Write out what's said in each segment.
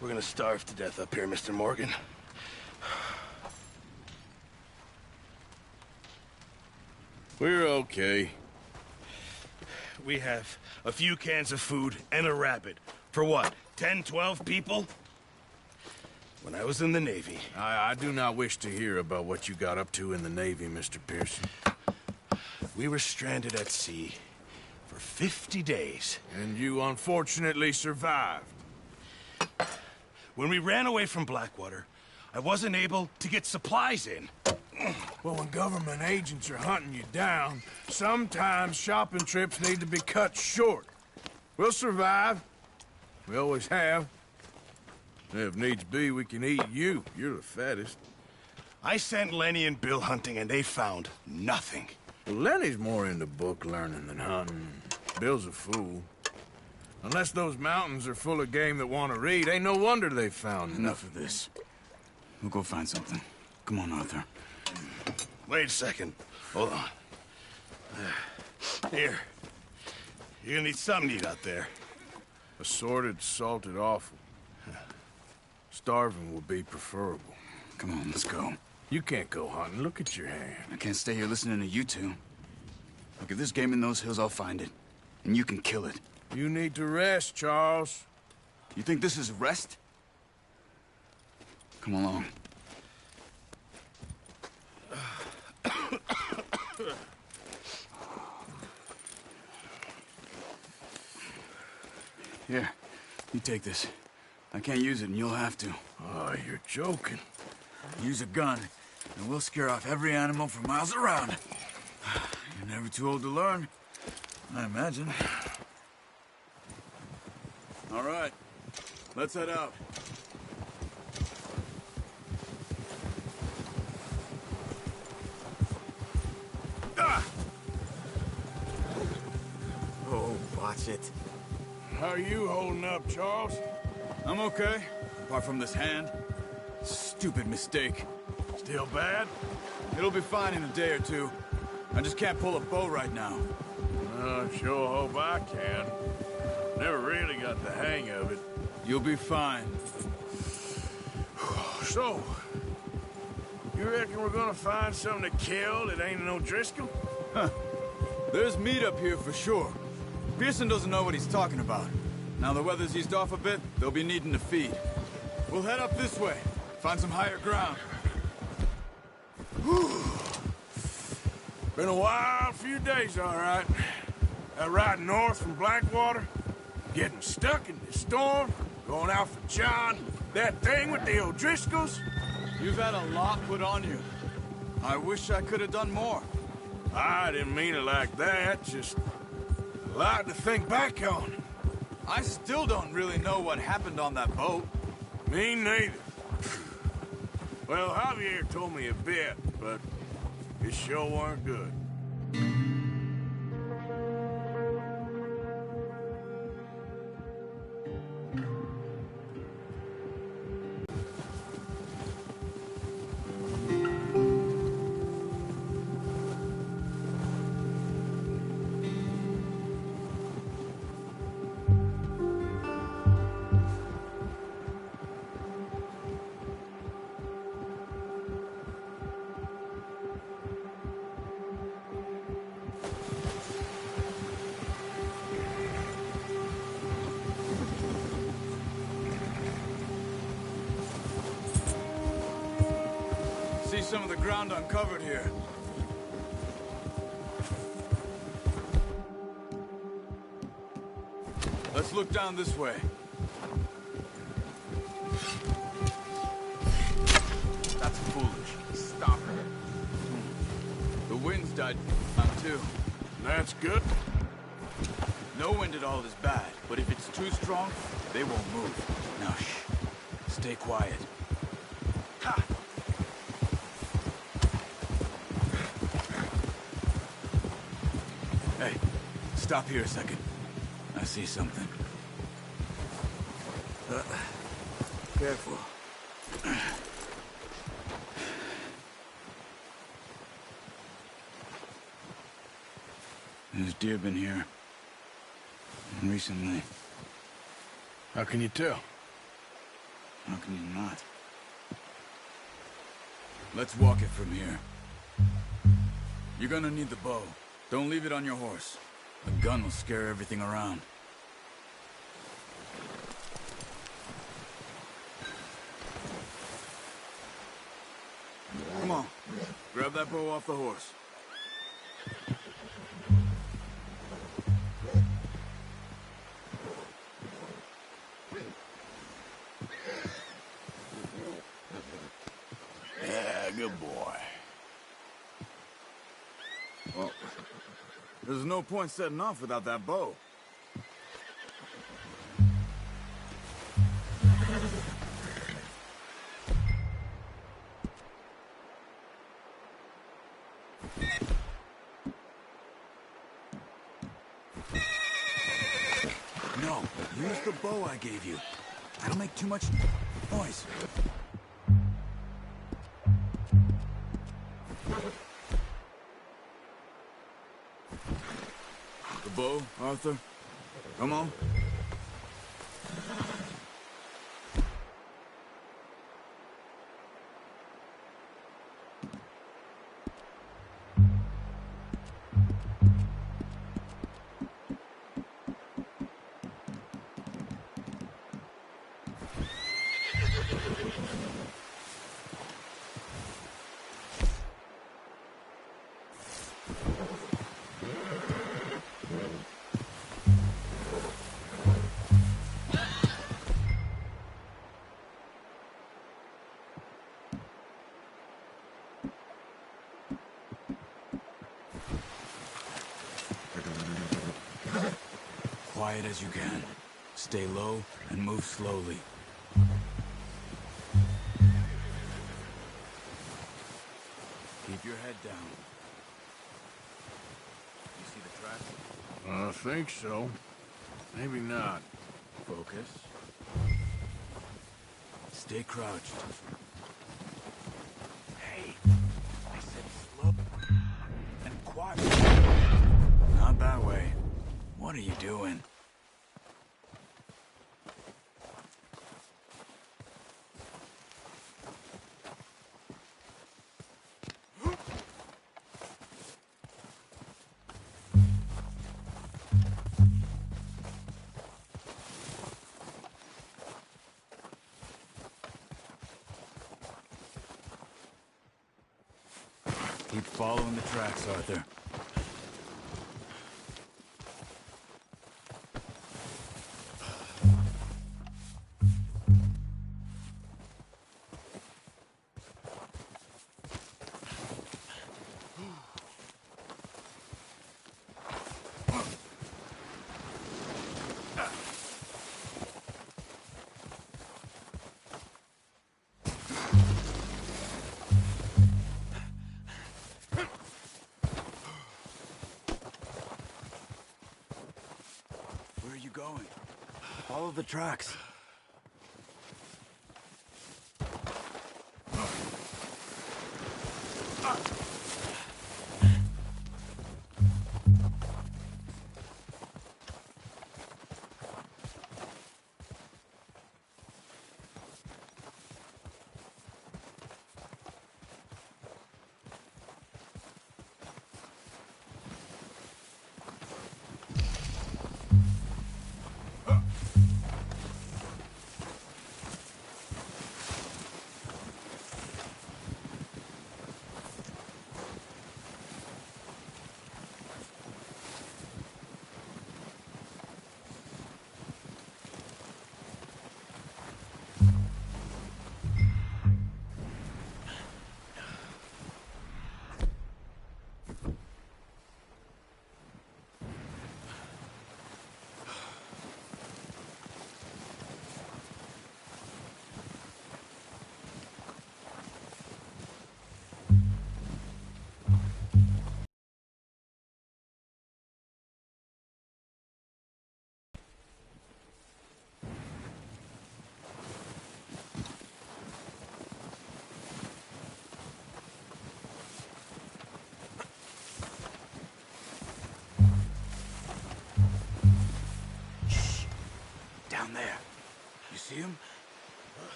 We're gonna starve to death up here, Mr. Morgan. We're okay. We have a few cans of food and a rabbit. For what, 10, 12 people? When I was in the Navy... I do not wish to hear about what you got up to in the Navy, Mr. Pearson. We were stranded at sea for 50 days. And you unfortunately survived. When we ran away from Blackwater, I wasn't able to get supplies in. Well, when government agents are hunting you down, sometimes shopping trips need to be cut short. We'll survive. We always have. If needs be, we can eat you. You're the fattest. I sent Lenny and Bill hunting, and they found nothing. Well, Lenny's more into book learning than hunting. Bill's a fool. Unless those mountains are full of game that want to read, ain't no wonder they found Enough of this. We'll go find something. Come on, Arthur. Wait a second. Hold on. Here. You're gonna need something to eat out there. Assorted, salted offal. Starving would be preferable. Come on, let's go. You can't go hunting. Look at your hand. I can't stay here listening to you two. Look, if there's game in those hills, I'll find it. And you can kill it. You need to rest, Charles. You think this is rest? Come along. Here, you take this. I can't use it, and you'll have to. Oh, you're joking. Use a gun, and we'll scare off every animal for miles around. You're never too old to learn, I imagine. All right, let's head out. Oh, watch it. How are you holding up, Charles? I'm okay, apart from this hand. Stupid mistake. Still bad? It'll be fine in a day or two. I just can't pull a bow right now. I sure hope I can. Never really got the hang of it. You'll be fine. So, you reckon we're gonna find something to kill that ain't no Driscoll? There's meat up here for sure. Pearson doesn't know what he's talking about. Now the weather's eased off a bit, they'll be needing to feed. We'll head up this way, find some higher ground. Been a wild few days, all right. That ride north from Blackwater, getting stuck in the storm, going out for John, that thing with the O'Driscolls. You've had a lot put on you. I wish I could have done more. I didn't mean it like that, just a lot to think back on. I still don't really know what happened on that boat. Me neither. Well, Javier told me a bit, but it sure weren't good. See some of the ground uncovered here. Let's look down this way. That's foolish. Stop it. The wind's died down too. That's good. No wind at all is bad, but if it's too strong, they won't move. Now shh. Stay quiet. Ha! Hey, stop here a second. I see something. Careful. There's deer been here. Recently. How can you tell? How can you not? Let's walk it from here. You're gonna need the bow. Don't leave it on your horse. The gun will scare everything around. Come on. Grab that bow off the horse. Yeah, good boy. Well, there's no point setting off without that bow. No, use the bow I gave you. That'll make too much noise. The bow, Arthur? Come on. Quiet as you can. Stay low and move slowly. Keep your head down. You see the tracks? I think so. Maybe not. Focus. Stay crouched. Hey, I said slow and quiet. Not that way. What are you doing? Keep following the tracks, Arthur. Where are you going? Follow the tracks.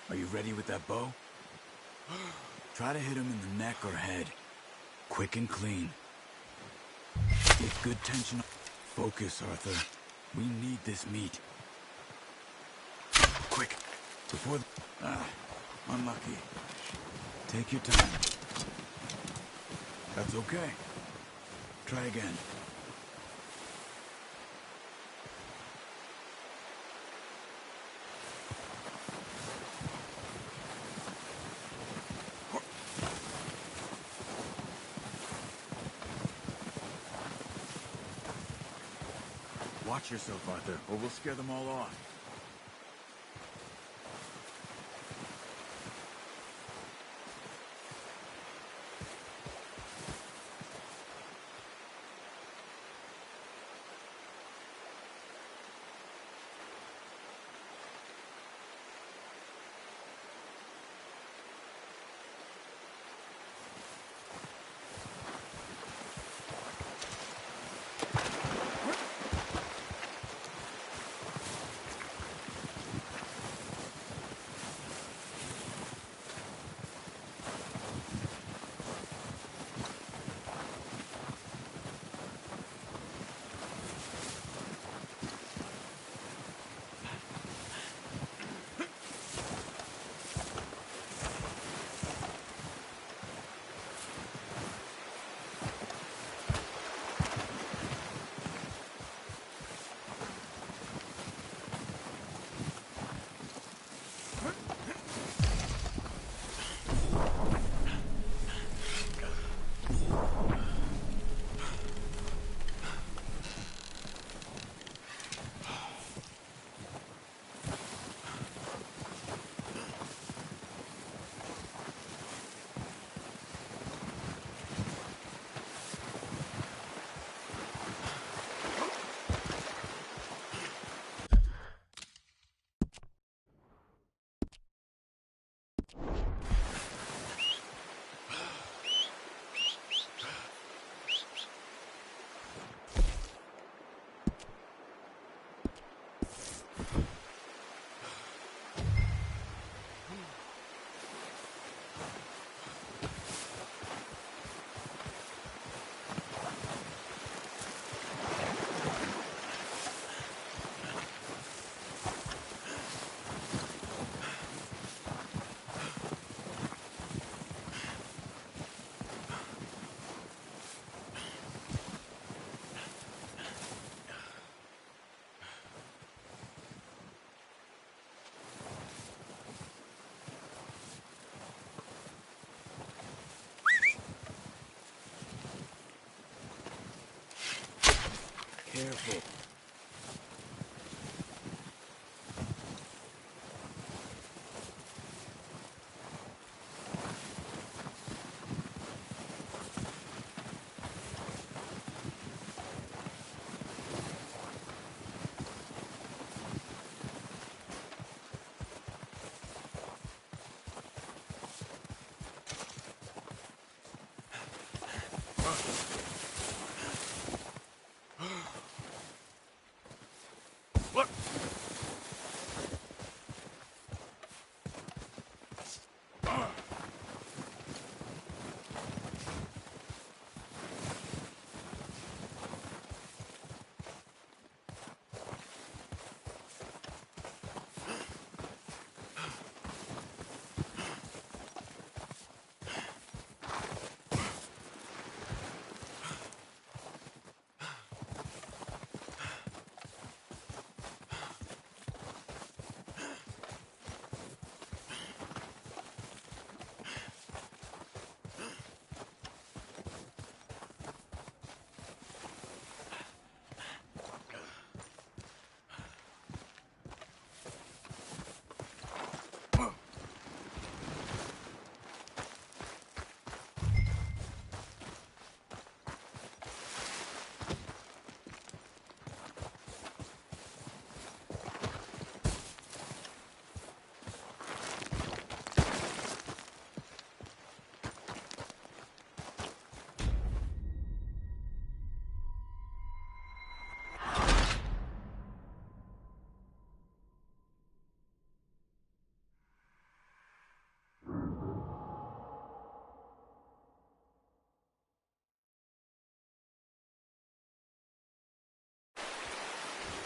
Are you ready with that bow? Try to hit him in the neck or head. Quick and clean. Get good tension. Focus, Arthur. We need this meat. Quick, before... unlucky. Take your time. That's okay. Try again. Watch yourself, Arthur, or we'll scare them all off. Careful.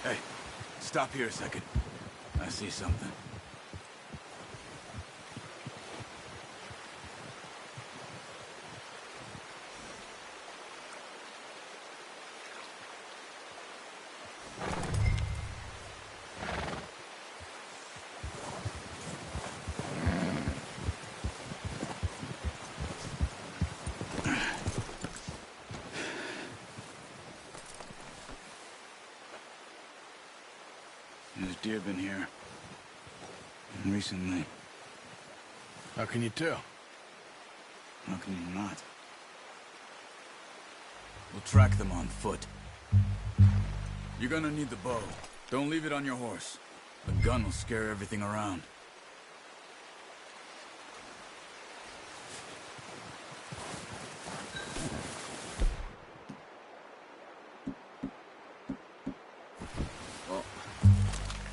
Hey, stop here a second. I see something. There's deer been here. Recently. How can you tell? How can you not? We'll track them on foot. You're gonna need the bow. Don't leave it on your horse. A gun will scare everything around. Well,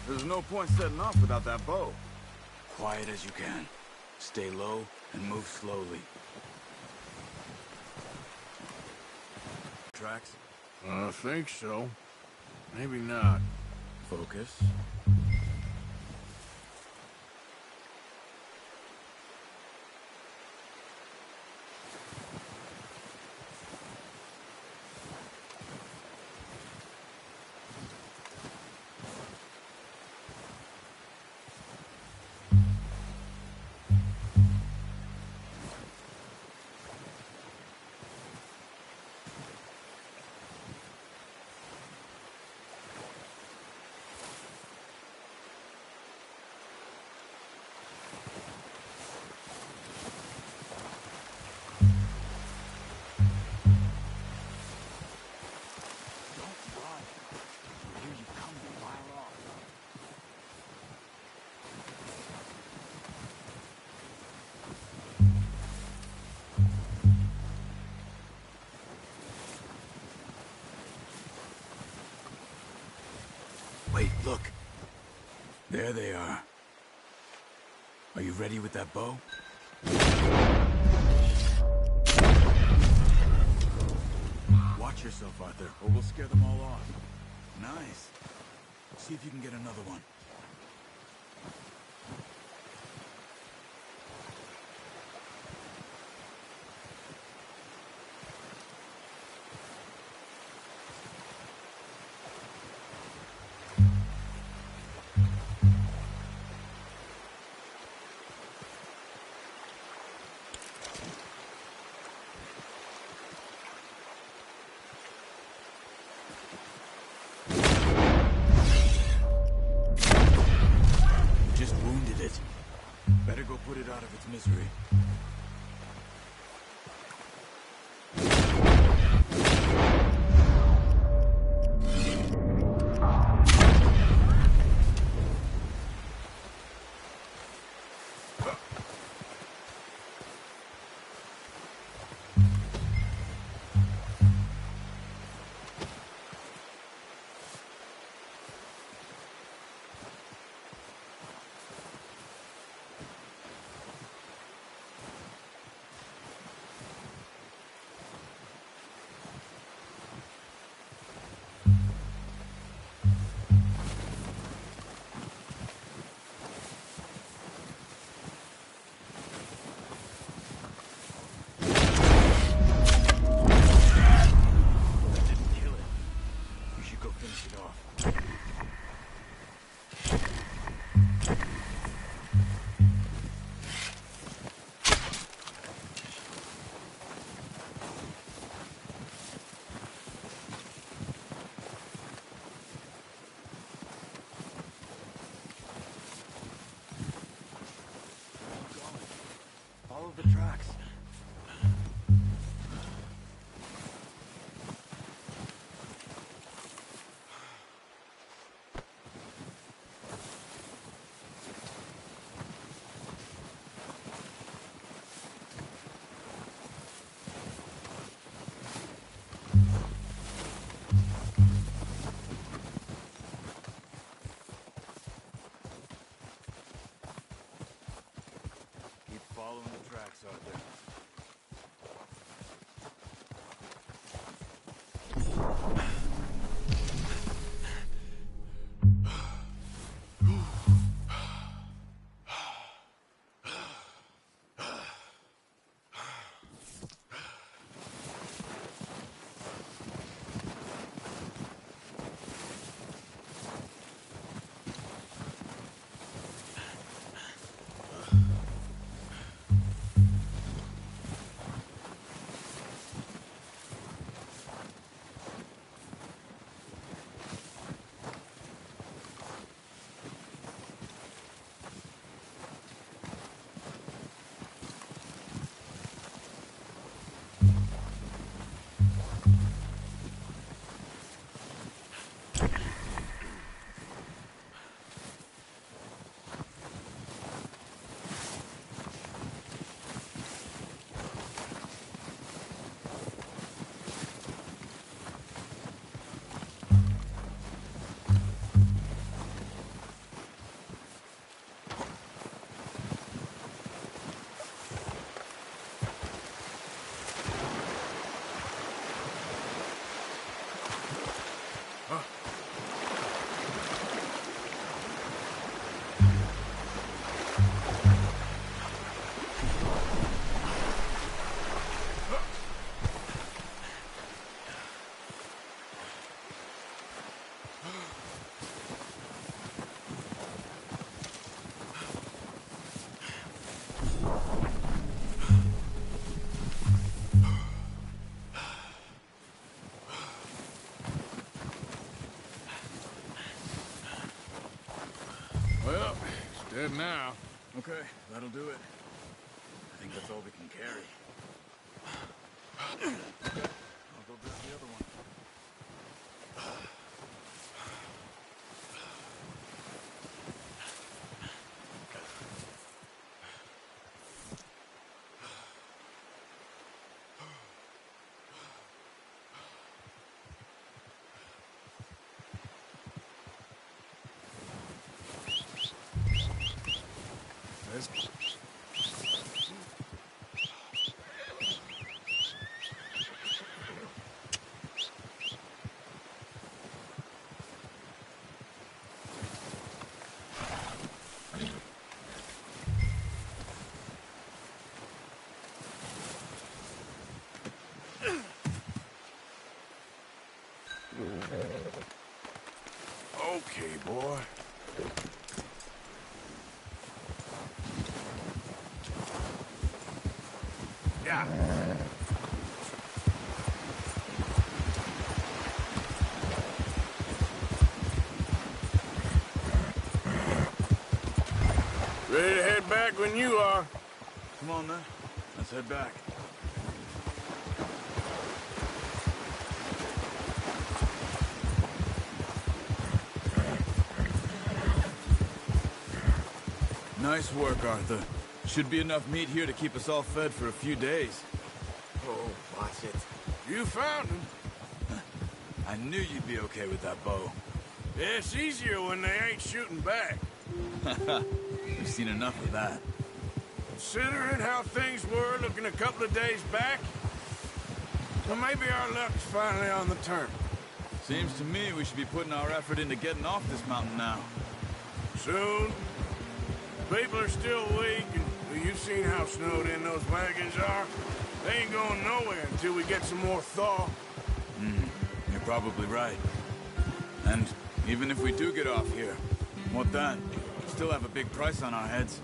there's no point setting off without that bow. Quiet as you can. Stay low and move slowly. Tracks? I think so. Maybe not. Focus. Wait, look. There they are. Are you ready with that bow? Watch yourself, Arthur, or we'll scare them all off. Nice. See if you can get another one. Just wounded it. Better go put it out of its misery. Follow the tracks. Keep following the tracks, Arthur. Well, it's dead now. Okay, that'll do it. I think that's all we can carry. Okay, I'll go grab the other one. Okay, boy. Yeah. Ready to head back when you are. Come on, then. Let's head back. Nice work, Arthur. Should be enough meat here to keep us all fed for a few days. Oh, watch it. You found him. I knew you'd be okay with that bow. Yeah, it's easier when they ain't shooting back. We've seen enough of that. Considering how things were looking a couple of days back, well, maybe our luck's finally on the turn. Seems to me we should be putting our effort into getting off this mountain now. Soon. People are still weak, and well, you've seen how snowed in those wagons are. They ain't going nowhere until we get some more thaw. You're probably right. And even if we do get off here, what then? Still have a big price on our heads.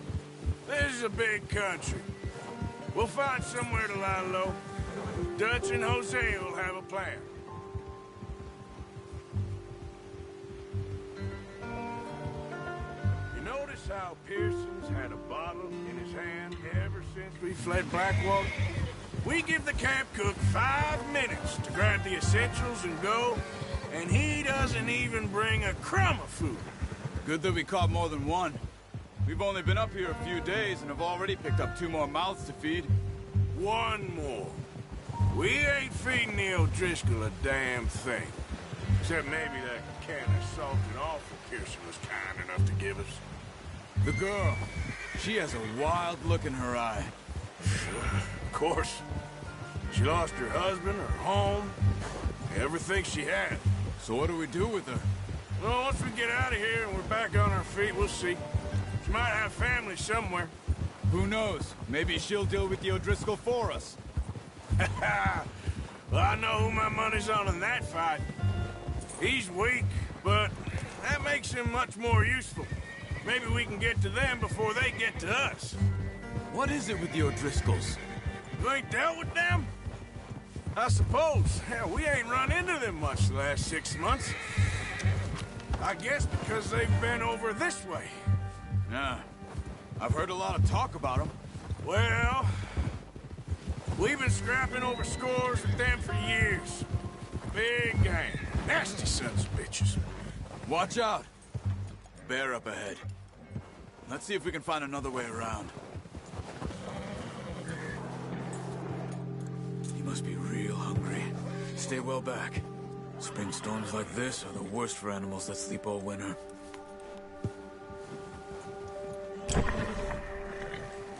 This is a big country. We'll find somewhere to lie low. Dutch and Jose will have a plan. You notice how Pearson's had a bottle in his hand ever since we fled Blackwater? We give the camp cook 5 minutes to grab the essentials and go, and he doesn't even bring a crumb of food. Good that we caught more than one. We've only been up here a few days and have already picked up 2 more mouths to feed. One more. We ain't feeding the O'Driscoll a damn thing. Except maybe that can of salted offal Pearson was kind enough to give us. The girl. She has a wild look in her eye. Of course. She lost her husband, her home, everything she had. So what do we do with her? Well, once we get out of here and we're back on our feet, we'll see. She might have family somewhere. Who knows? Maybe she'll deal with the O'Driscoll for us. Well, I know who my money's on in that fight. He's weak, but that makes him much more useful. Maybe we can get to them before they get to us. What is it with the O'Driscolls? You ain't dealt with them? I suppose. Hell, we ain't run into them much the last 6 months. I guess because they've been over this way. Yeah. I've heard a lot of talk about them. Well, we've been scrapping over scores with them for years. Big gang. Nasty sons of bitches. Watch out. Bear up ahead. Let's see if we can find another way around. He must be real hungry. Stay well back. Spring storms like this are the worst for animals that sleep all winter.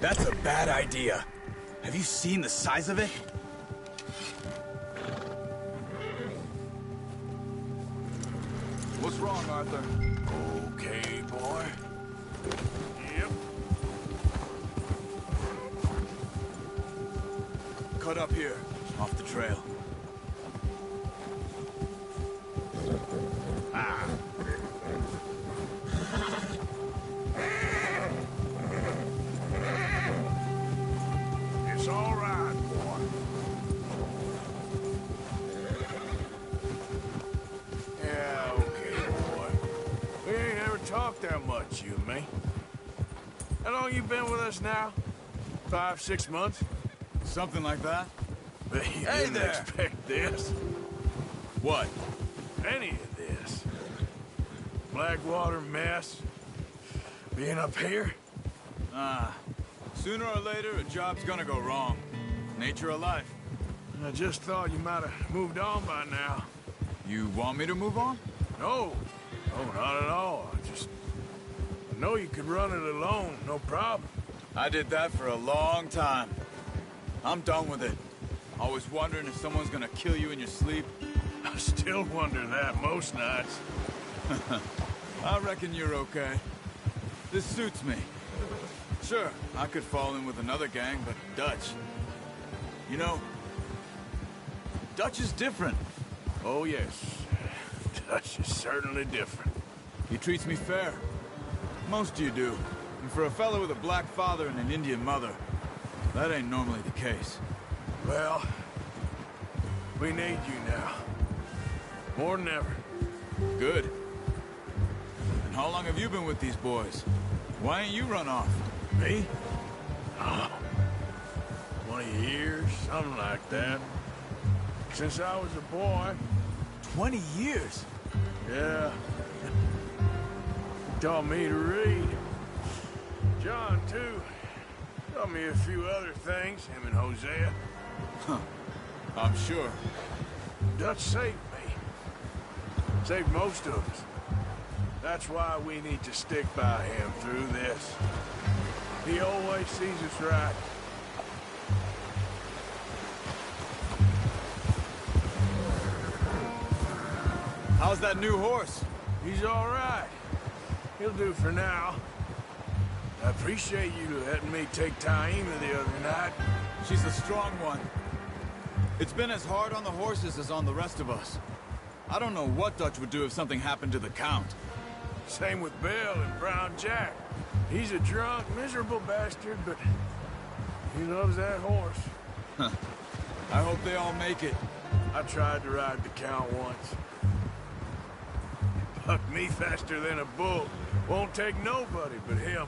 That's a bad idea. Have you seen the size of it? What's wrong, Arthur? Okay, boy. Yep. Cut up here, off the trail. It's all right, boy. Yeah, okay, boy. We ain't ever talked that much, you and me. How long you been with us now? 5, 6 months? Something like that. But you Hey didn't there. expect this. What? Any of this. Blackwater mess. Being up here? Sooner or later, a job's gonna go wrong. Nature of life. I just thought you might have moved on by now. You want me to move on? No. No, not at all. I know you could run it alone, no problem. I did that for a long time. I'm done with it. Always wondering if someone's gonna kill you in your sleep. I still wonder that most nights. I reckon you're okay. This suits me. Sure, I could fall in with another gang, but Dutch... You know, Dutch is different. Oh, yes. Dutch is certainly different. He treats me fair. Most of you do. And for a fellow with a black father and an Indian mother, that ain't normally the case. Well, we need you now. More than ever. Good. And how long have you been with these boys? Why ain't you run off? Me? Oh, 20 years, something like that. Since I was a boy. 20 years? Yeah. He taught me to read. John, too. Taught me a few other things, him and Hosea. I'm sure. Dutch saved me. Saved most of us. That's why we need to stick by him through this. He always sees us right. How's that new horse? He's all right. He'll do for now. I appreciate you letting me take Taima the other night. She's a strong one. It's been as hard on the horses as on the rest of us. I don't know what Dutch would do if something happened to the Count. Same with Bill and Brown Jack. He's a drunk, miserable bastard, but he loves that horse. I hope they all make it. I tried to ride the Count once. Bucked me faster than a bull. Won't take nobody but him.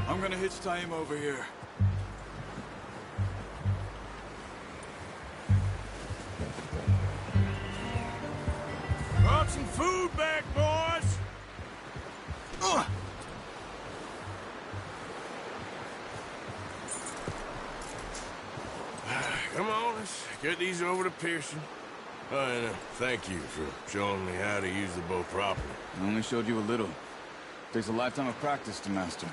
I'm gonna hitch Taima over here. Brought some food back, boys! Come on, let's get these over to Pearson. And thank you for showing me how to use the bow properly. I only showed you a little. Takes a lifetime of practice to master.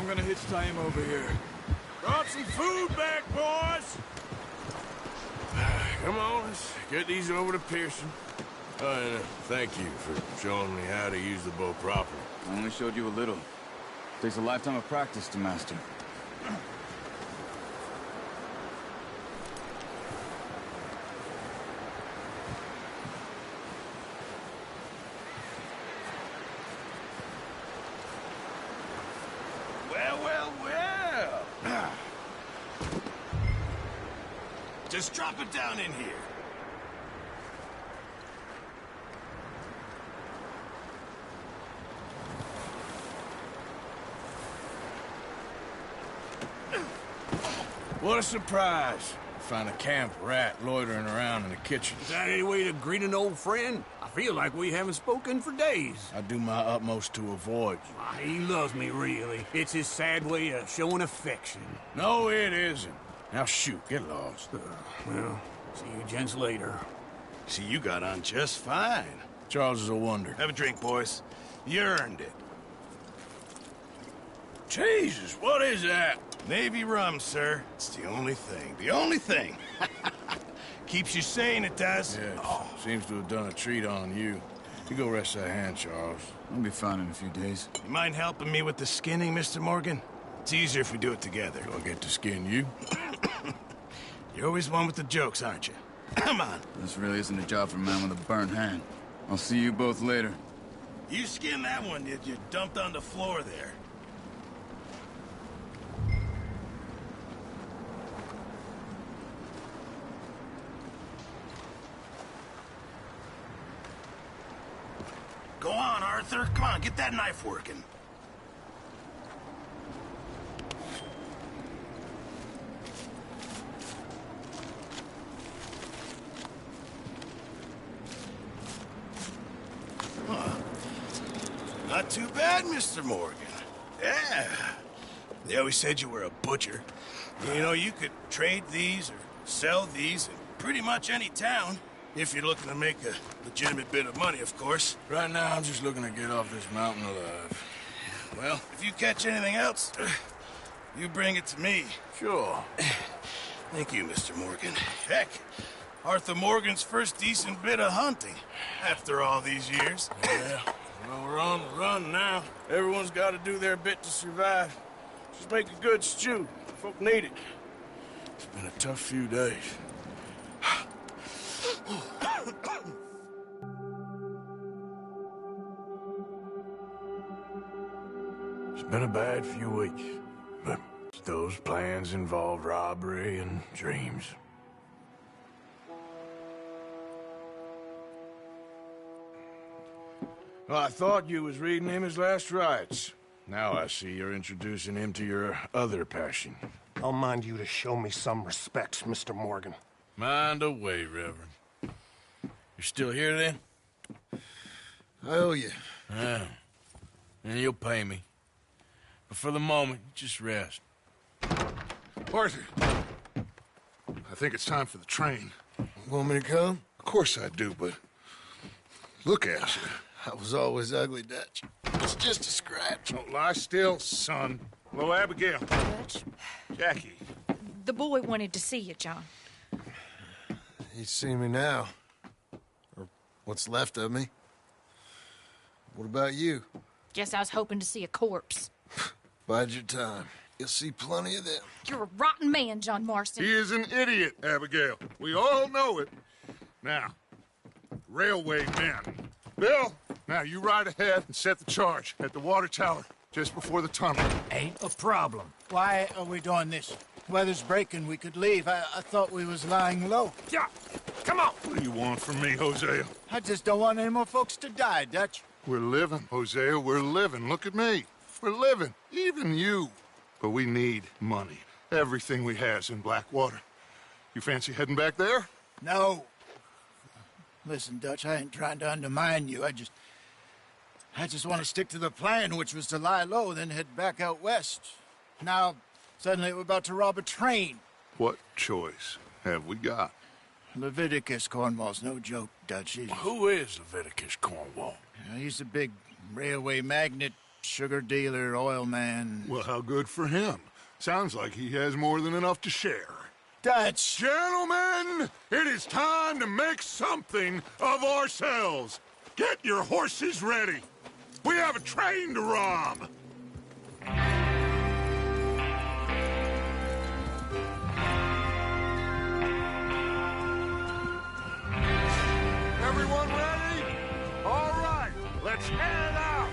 I'm gonna hitch tie him over here. Brought some food back, boys! Come on, let's get these over to Pearson. And thank you for showing me how to use the bow properly. I only showed you a little. Takes a lifetime of practice to master. Well. Just drop it down in here. What a surprise. Find a camp rat loitering around in the kitchen. Is that any way to greet an old friend? I feel like we haven't spoken for days. I do my utmost to avoid you. He loves me, really. It's his sad way of showing affection. No, it isn't. Now shoot, get lost. Well, see you gents later. See, you got on just fine. Charles is a wonder. Have a drink, boys. You earned it. Jesus, what is that? Navy rum, sir. It's the only thing. The only thing. Keeps you sane, it does. Yeah, seems to have done a treat on you. You go rest that hand, Charles. I'll be fine in a few days. You mind helping me with the skinning, Mr. Morgan? It's easier if we do it together. Do I get to skin you? You're always one with the jokes, aren't you? Come on. This really isn't a job for a man with a burnt hand. I'll see you both later. You skinned that one you dumped on the floor there. Go on, Arthur. Come on, get that knife working. Not too bad, Mr. Morgan. Yeah. They always said you were a butcher. You know, you could trade these or sell these in pretty much any town. If you're looking to make a legitimate bit of money, of course. Right now, I'm just looking to get off this mountain alive. Well, if you catch anything else, you bring it to me. Sure. Thank you, Mr. Morgan. Heck, Arthur Morgan's first decent bit of hunting after all these years. Yeah. Well, we're on the run now. Everyone's got to do their bit to survive. Just make a good stew. Folk need it. It's been a tough few days. It's been a bad few weeks, but those plans involved robbery and dreams. Well, I thought you was reading him his last rites. Now I see you're introducing him to your other passion. I'll mind you to show me some respect, Mr. Morgan. Mind away, Reverend. You're still here, then? I owe you. Yeah. And you'll pay me. But for the moment, just rest. Arthur, I think it's time for the train. Want me to come? Of course I do, but look at you. I was always ugly, Dutch. It's just a scratch. Don't lie still, son. Hello, Abigail. Dutch, Jackie. the boy wanted to see you, John. He's seen me now. Or what's left of me. What about you? Guess I was hoping to see a corpse. Bide your time. You'll see plenty of them. You're a rotten man, John Marston. He is an idiot, Abigail. We all know it. Now, railway men. Bill, now you ride ahead and set the charge at the water tower just before the tunnel. Ain't a problem. Why are we doing this? Weather's breaking. We could leave. I thought we was lying low. Yeah, come on. What do you want from me, Hosea? I just don't want any more folks to die, Dutch. We're living, Hosea. We're living. Look at me. We're living. Even you. But we need money. Everything we has in Blackwater. You fancy heading back there? No. Listen, Dutch, I ain't trying to undermine you. I just want to stick to the plan, which was to lie low, then head back out west. Now, suddenly we're about to rob a train. What choice have we got? Leviticus Cornwall's no joke, Dutch. Who is Leviticus Cornwall? He's a big railway magnate, sugar dealer, oil man. Well, how good for him. Sounds like he has more than enough to share. Dutch! Gentlemen, it is time to make something of ourselves. Get your horses ready. We have a train to rob. Everyone ready? All right, let's head out.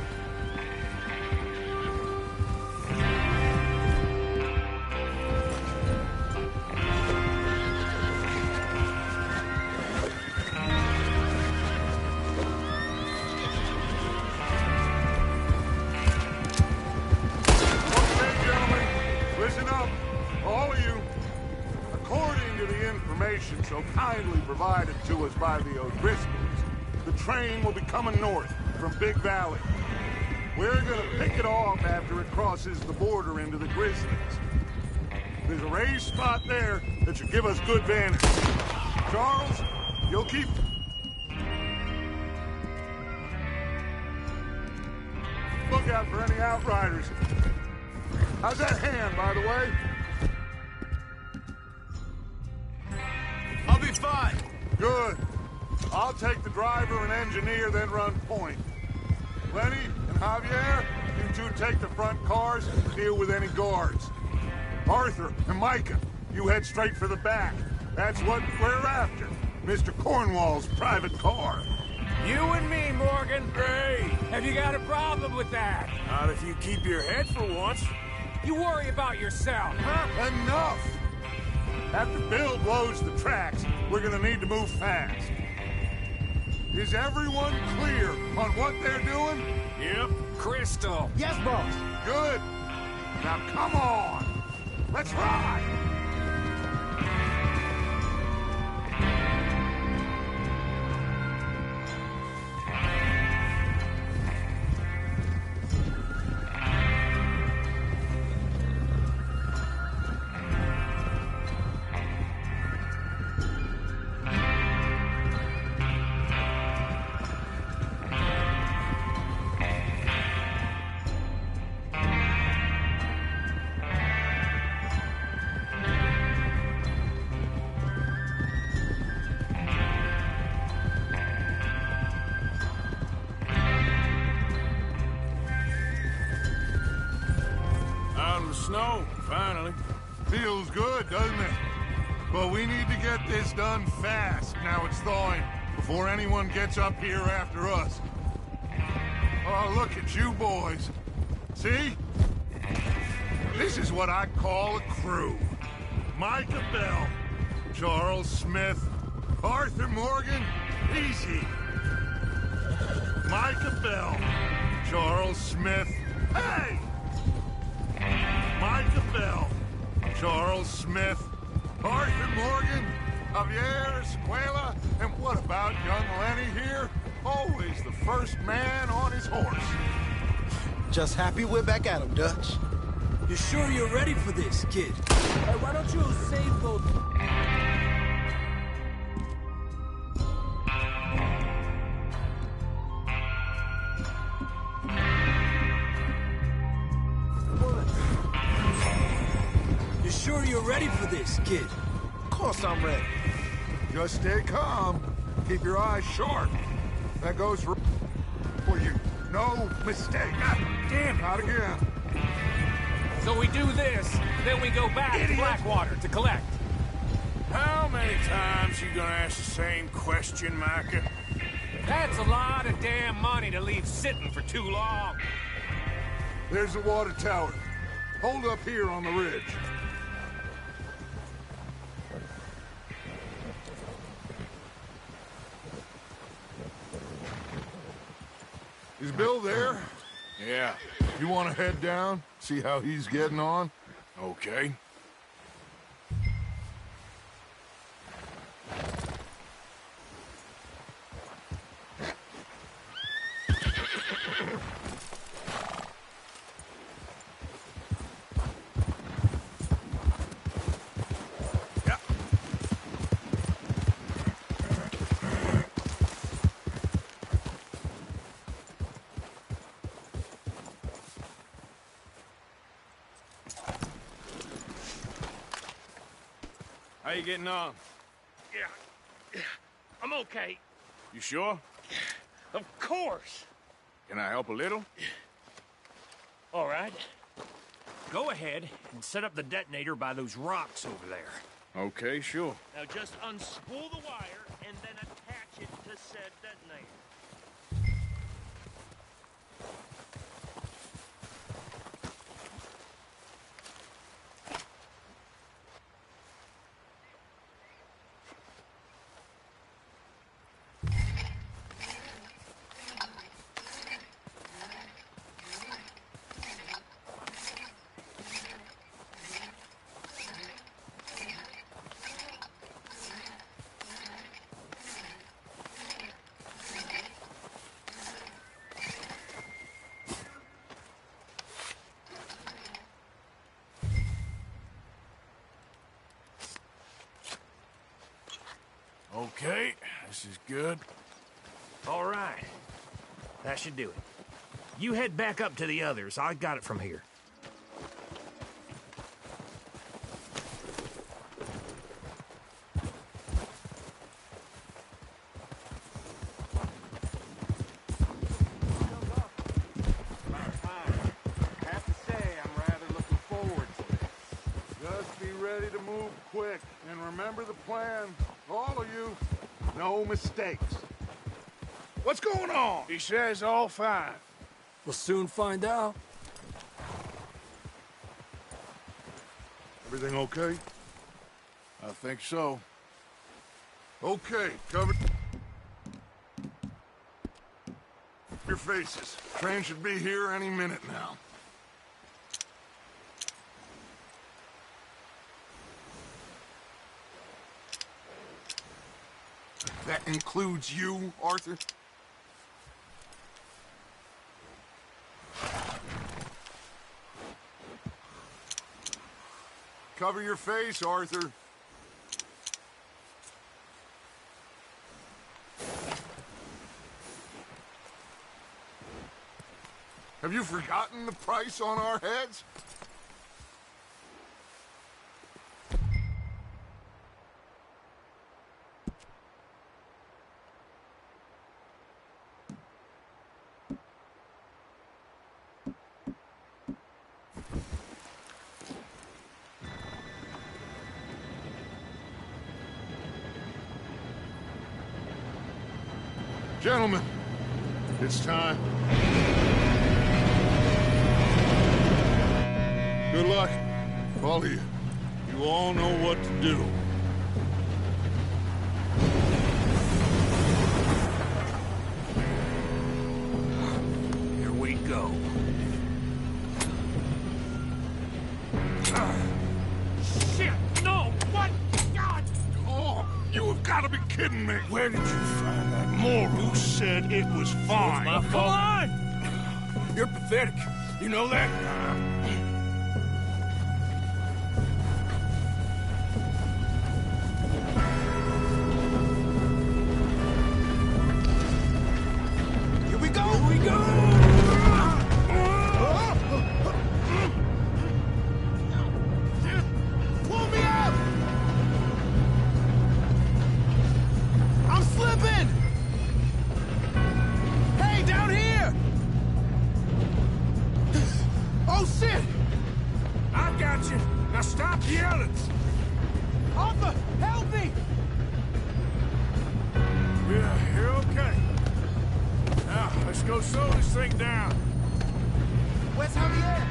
Okay, gentlemen, listen up, all of you. According to the information so kindly provided to us by the O'Driscolls, the train will be coming north from Big Valley. We're gonna pick it off after it crosses the border into the Grizzlies. There's a raised spot there that should give us good vantage. Charles, you'll keep... Look out for any outriders. How's that hand, by the way? I'll be fine. Good. I'll take the driver and engineer, then run point. Lenny and Javier, you two take the front cars and deal with any guards. Arthur and Micah, you head straight for the back. That's what we're after. Mr. Cornwall's private car. You and me, Morgan. Great. Have you got a problem with that? Not if you keep your head for once. You worry about yourself, huh? Enough! After Bill blows the tracks, we're gonna need to move fast. Is everyone clear on what they're doing? Yep. Crystal. Yes, boss. Good. Now come on. Let's ride. Out of the snow, finally. Feels good, doesn't it? But we need to get this done fast. Now it's thawing, before anyone gets up here after us. Oh, look at you boys. See? This is what I call a crew. Micah Bell, Charles Smith, Arthur Morgan, easy. Micah Bell, Charles Smith, hey! Micah Bell, Charles Smith, Arthur Morgan, Javier Escuela, and what about young Lenny here? Always the first man on his horse. Just happy we're back at him, Dutch. You sure you're ready for this, kid? Hey, why don't you save those... You sure you're ready for this, kid? Of course I'm ready. Just stay calm. Keep your eyes sharp. That goes for you. No mistake. Damn. Not again. So we do this, then we go back to Blackwater to collect. How many times you gonna ask the same question, Micah? That's a lot of damn money to leave sitting for too long. There's the water tower. Hold up here on the ridge. Is Bill there? Yeah. You want to head down, see how he's getting on? Okay. How you getting on? Yeah, I'm okay. You sure? Of course. Can I help a little? All right. Go ahead and set up the detonator by those rocks over there. Okay, sure. Now just unspool the wire and then attach it to said detonator. Okay, this is good. All right. That should do it. You head back up to the others. I got it from here. Just be ready to move quick, and remember the plan. All of you, no mistakes. What's going on? He says all fine. We'll soon find out. Everything okay? I think so. Okay, cover your faces. Train should be here any minute now. That includes you, Arthur? Cover your face, Arthur. Have you forgotten the price on our heads? Gentlemen, it's time. Good luck, all of you. You all know what to do. Here we go. Shit! No! What? God! Oh, you have got to be kidding me. Where did you find that moral? Who said it was fine? My fault. Come on! You're pathetic. You know that? Here we go! Here we go! Pull me up! I'm slipping! Hey, down here! Oh, shit! I got you. Now stop yelling. Arthur, help me! Yeah, you're okay. Now, let's go slow this thing down. Where's Javier?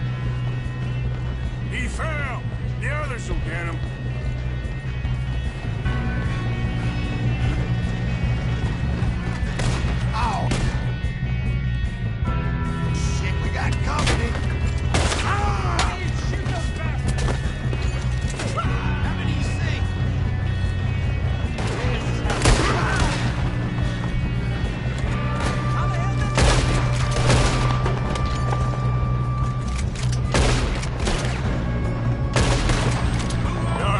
He fell. The others will get him. Ow! Shit, we got company! Ah! Shoot those bastards! Have an easy. How the hell did You all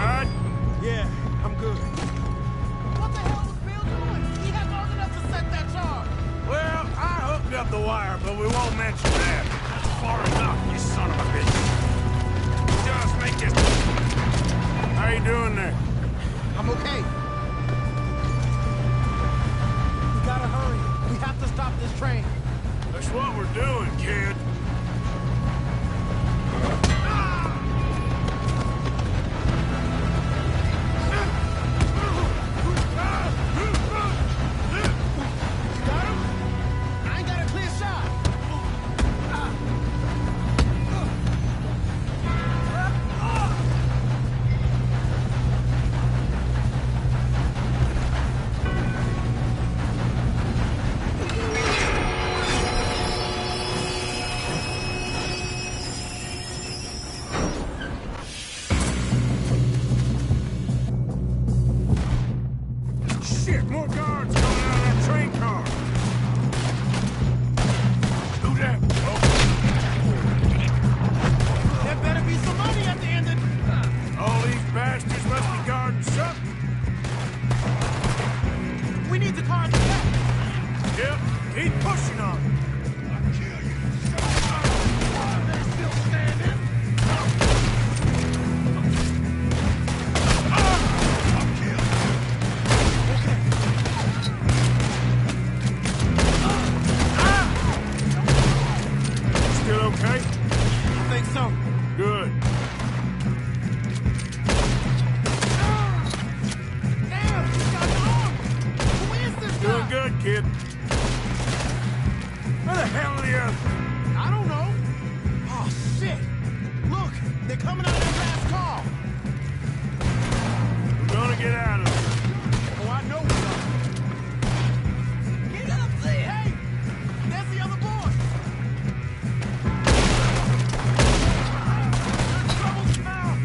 think so. Good. Damn, he's got an arm. Who is this guy? Doing good, kid. Where the hell are the others? I don't know. Oh, shit. Look, they're coming out of that last car. We're gonna get out of here. Oh, I know we are. Get up there! Hey! There's the other boy! Trouble's now!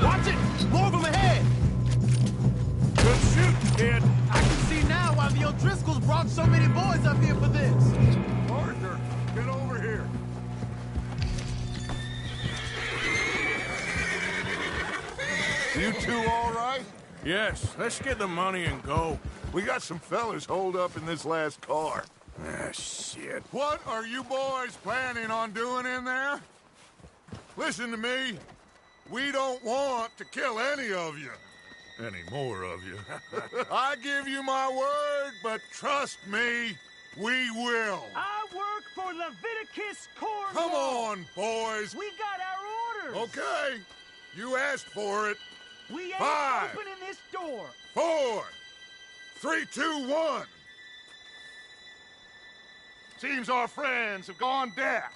Watch it! More of them ahead! Good shooting, kid. I can see now why the O'Driscolls brought so many boys up here for this. Arthur, get over here. You two all right? Yes, let's get the money and go. We got some fellas holed up in this last car. Ah, shit. What are you boys planning on doing in there? Listen to me. We don't want to kill any of you. Any more of you. I give you my word, but trust me, we will. I work for Leviticus Cornwall. Come on, boys. We got our orders. Okay. You asked for it. We ain't 5, opening this door. 4, 3, 2, 1. Seems our friends have gone deaf.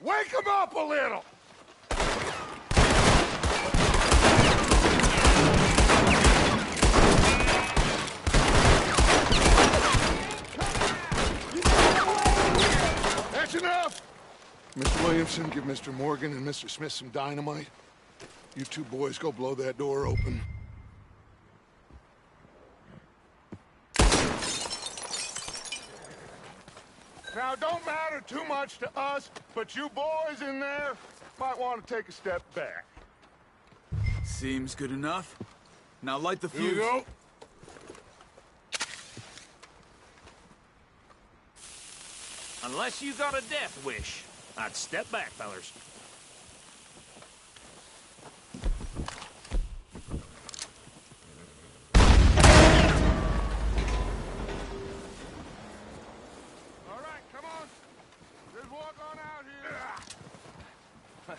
Wake them up a little. That's enough. Mr. Williamson, give Mr. Morgan and Mr. Smith some dynamite. You two boys go blow that door open. Now, don't matter too much to us, but you boys in there might want to take a step back. Seems good enough. Now light the Here you fuse. go. Unless you got a death wish, I'd step back, fellers. All right, come on. Just walk on out here.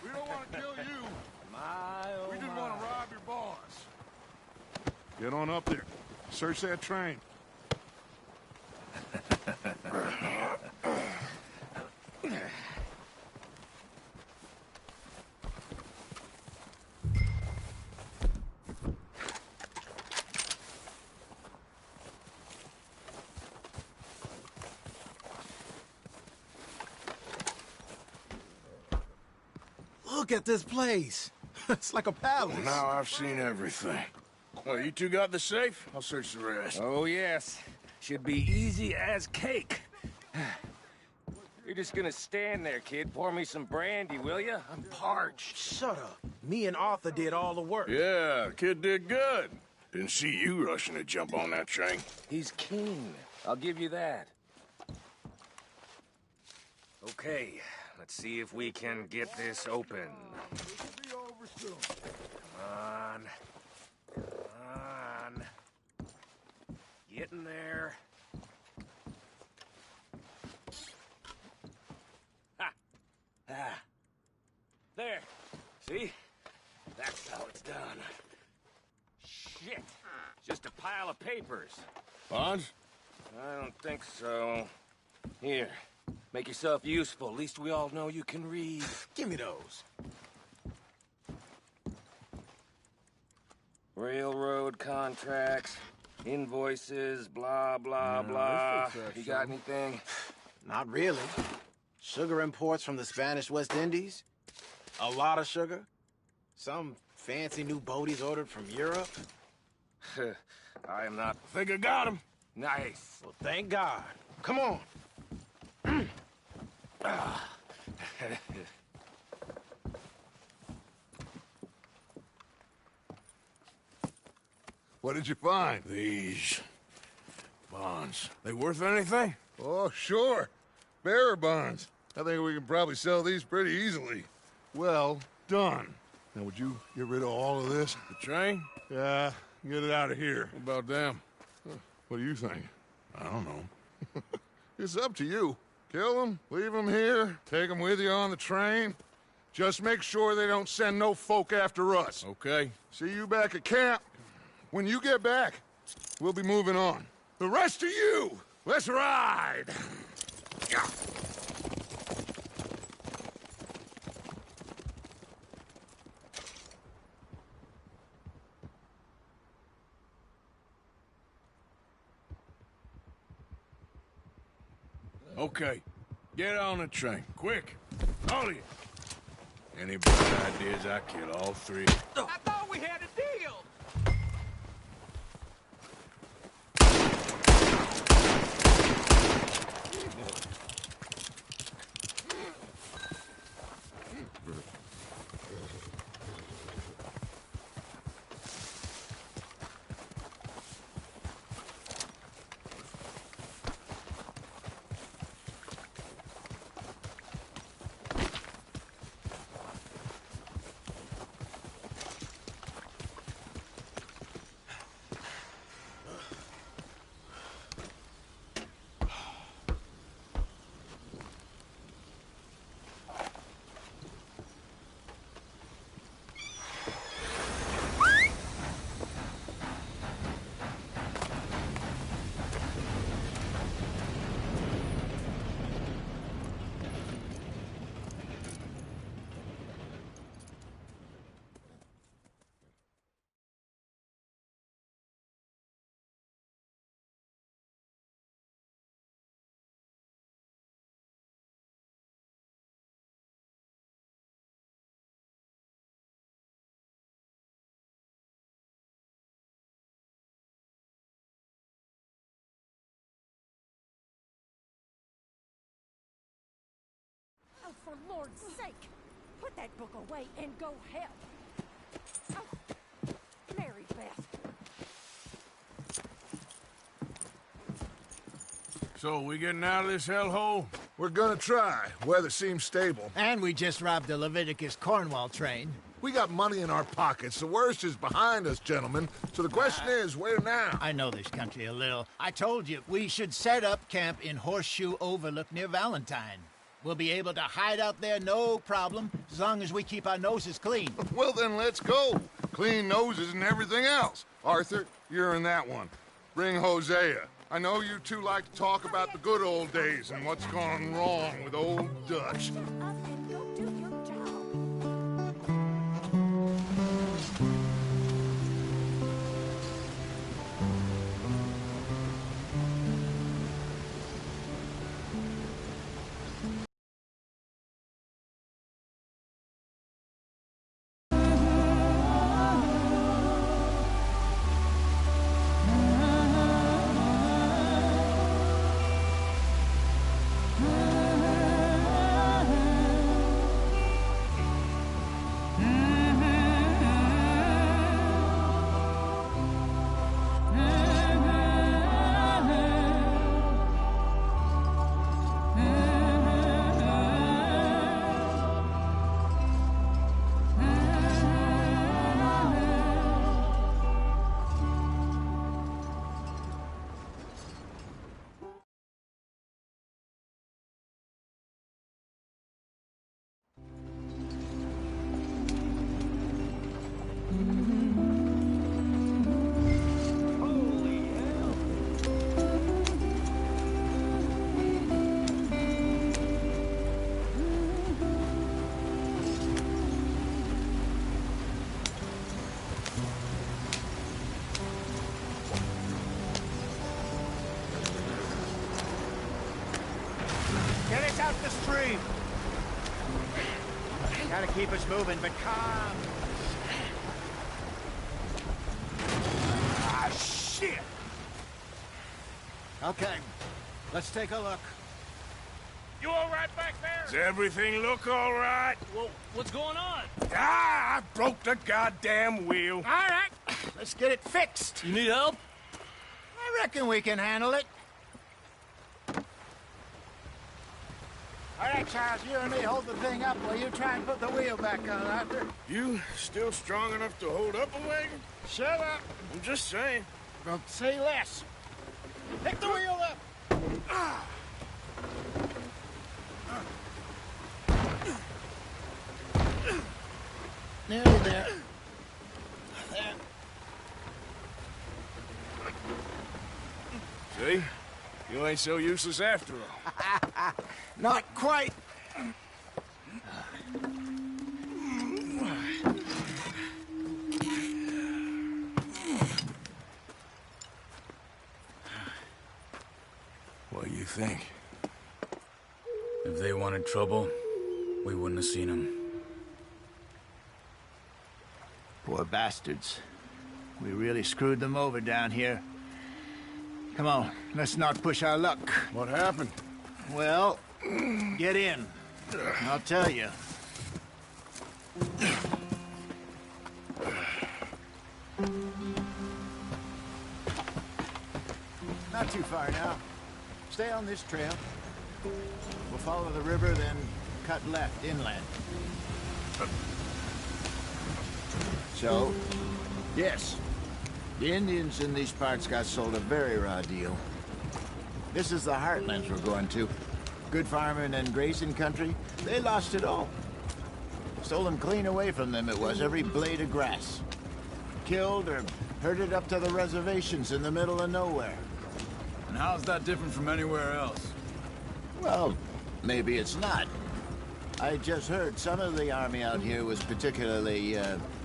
We don't want to kill you. We just want to rob your boss. Get on up there. Search that train. Look at this place. It's like a palace. Well, now I've seen everything. Well, you two got the safe? I'll search the rest. Oh, yes. Should be easy as cake. You're just gonna stand there, kid. Pour me some brandy, will you? I'm parched. Shut up. Me and Arthur did all the work. Yeah, kid did good. Didn't see you rushing to jump on that train. He's keen. I'll give you that. Okay, let's see if we can get this open. Come on. Come on. Get in there. Ha! Ah. There. See? That's how it's done. Shit. Just a pile of papers. Bonds? I don't think so. Here. Make yourself useful. At least we all know you can read. Give me those. Railroad contracts, invoices, blah, blah, blah. You got anything? Not really. Sugar imports from the Spanish West Indies. A lot of sugar. Some fancy new boaties ordered from Europe. I am not... Think I got him. Nice. Well, thank God. Come on. What did you find? These bonds. They worth anything? Oh, sure. Bearer bonds. I think we can probably sell these pretty easily. Well done. Now, would you get rid of all of this? The train? Yeah, get it out of here. What about them? What do you think? I don't know. It's up to you. Kill them, leave them here, take them with you on the train. Just make sure they don't send no folk after us. Okay. See you back at camp. When you get back, we'll be moving on. The rest of you, let's ride! Yeah. Okay. Get on the train. Quick. All of you. Any bad ideas, I kill all three. I thought we had a deal! Oh, for Lord's sake, put that book away and go help. Oh, Mary Beth. So, we getting out of this hellhole? We're gonna try. Weather seems stable. And we just robbed the Leviticus Cornwall train. We got money in our pockets. The worst is behind us, gentlemen. So the question is, where now? I know this country a little. I told you, we should set up camp in Horseshoe Overlook near Valentine. We'll be able to hide out there no problem, as long as we keep our noses clean. Well, then let's go. Clean noses and everything else. Arthur, you're in that one. Bring Hosea. I know you two like to talk about the good old days and what's gone wrong with old Dutch. Get us out the stream! Gotta keep us moving, but calm. Ah, shit! Okay, let's take a look. You all right back there? Does everything look all right? Well, what's going on? Ah, I broke the goddamn wheel. All right, let's get it fixed. You need help? I reckon we can handle it. All right, Charles, you and me hold the thing up while you try and put the wheel back on, Arthur. You still strong enough to hold up a wagon? Shut up. I'm just saying. Well, say less. Pick the wheel up. Nearly there. There. See? You ain't so useless after all. Not quite. What do you think? If they wanted trouble, we wouldn't have seen them. Poor bastards. We really screwed them over down here. Come on, let's not push our luck. What happened? Well, get in. I'll tell you. Not too far now. Stay on this trail. We'll follow the river, then cut left inland. So, yes, the Indians in these parts got sold a very raw deal. This is the heartlands we're going to. Good farming and grazing country. They lost it all. Stolen clean away from them it was, every blade of grass. Killed or herded up to the reservations in the middle of nowhere. And how's that different from anywhere else? Well, maybe it's not. I just heard some of the army out here was particularly,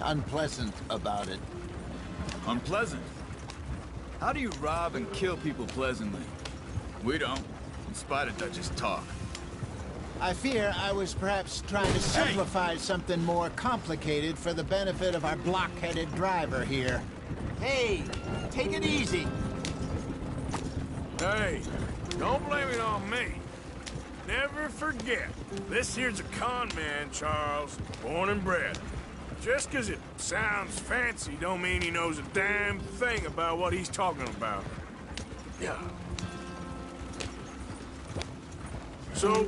unpleasant about it. Unpleasant? How do you rob and kill people pleasantly? We don't, in spite of Dutch's talk. I fear I was perhaps trying to simplify something more complicated for the benefit of our block-headed driver here. Hey, take it easy. Hey, don't blame it on me. Never forget, this here's a con man, Charles, born and bred. Just 'cause it sounds fancy don't mean he knows a damn thing about what he's talking about. Yeah. So,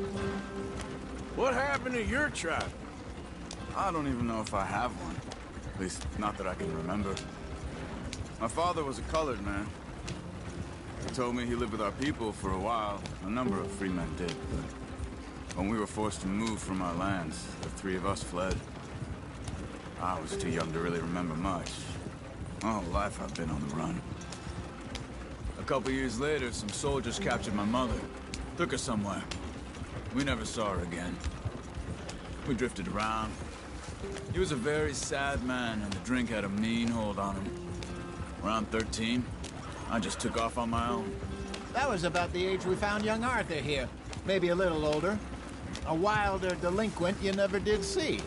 what happened to your tribe? I don't even know if I have one. At least, not that I can remember. My father was a colored man. He told me he lived with our people for a while. A number of free men did, but when we were forced to move from our lands, the three of us fled. I was too young to really remember much. My whole life I've been on the run. A couple years later, some soldiers captured my mother. Took her somewhere. We never saw her again. We drifted around. He was a very sad man, and the drink had a mean hold on him. Around 13, I just took off on my own. That was about the age we found young Arthur here. Maybe a little older. A wilder delinquent you never did see.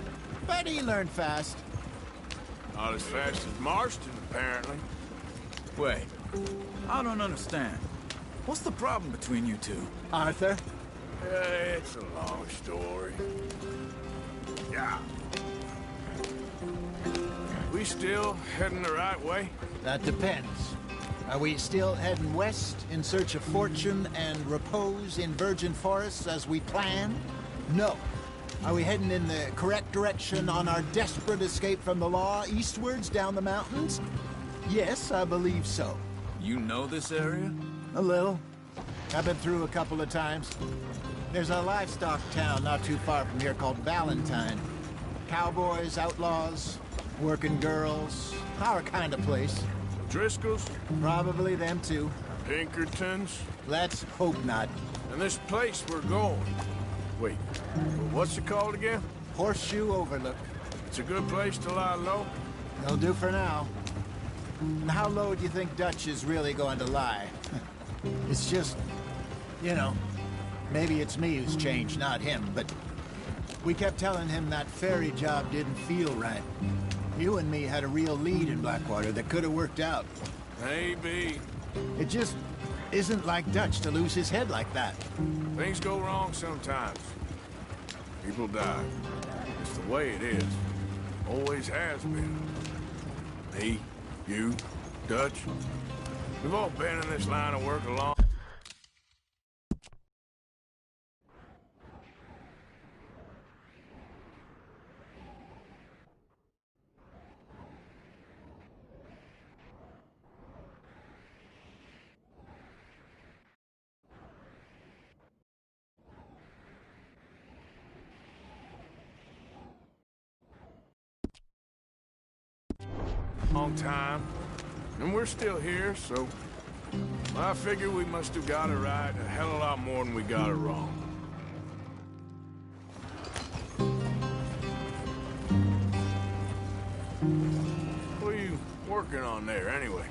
But he learned fast. Not as fast as Marston, apparently. Wait, I don't understand. What's the problem between you two? Arthur? It's a long story. Yeah. We still heading the right way? That depends. Are we still heading west in search of fortune and repose in virgin forests as we planned? No. Are we heading in the correct direction on our desperate escape from the law eastwards down the mountains? Yes, I believe so. You know this area? A little. I've been through a couple of times. There's a livestock town not too far from here called Valentine. Cowboys, outlaws, working girls, our kind of place. Driscolls? Probably them too. Pinkertons? Let's hope not. And this place we're going. Wait, what's it called again? Horseshoe Overlook. It's a good place to lie low? They'll do for now. How low do you think Dutch is really going to lie? It's just, you know, maybe it's me who's changed, not him, but we kept telling him that ferry job didn't feel right. You and me had a real lead in Blackwater that could have worked out. Maybe. It just isn't like Dutch to lose his head like that. Things go wrong sometimes. People die. It's the way it is. Always has been. Me, you, Dutch. We've all been in this line of work a long... long time. And we're still here, so... I figure we must have got it right a hell of a lot more than we got it wrong. What are you working on there, anyway?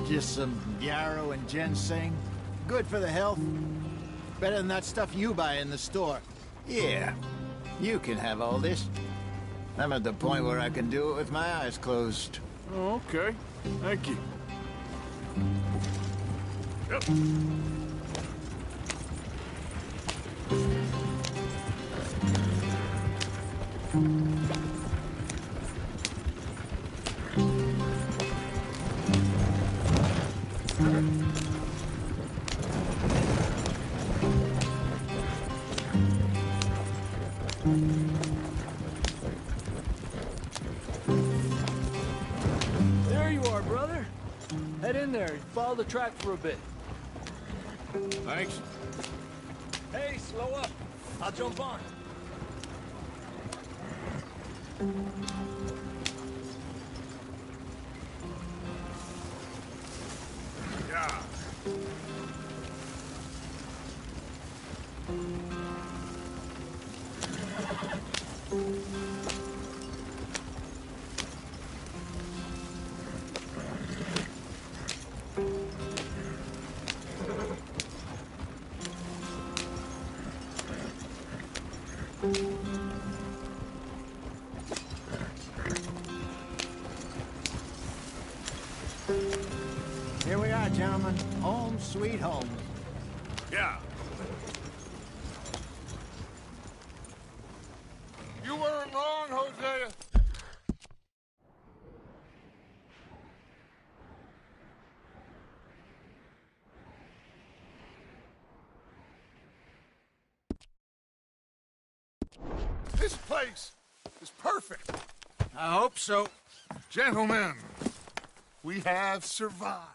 Just some yarrow and ginseng. Good for the health. Better than that stuff you buy in the store. Yeah, you can have all this. I'm at the point where I can do it with my eyes closed. Oh, okay. Thank you. Yep. There you are, brother. Head in there and follow the track for a bit. Thanks. Hey, slow up. I'll jump on. Yeah. Here we are, gentlemen. Home sweet home. Yeah. You weren't wrong, Hosea. This place is perfect. I hope so. Gentlemen, we have survived.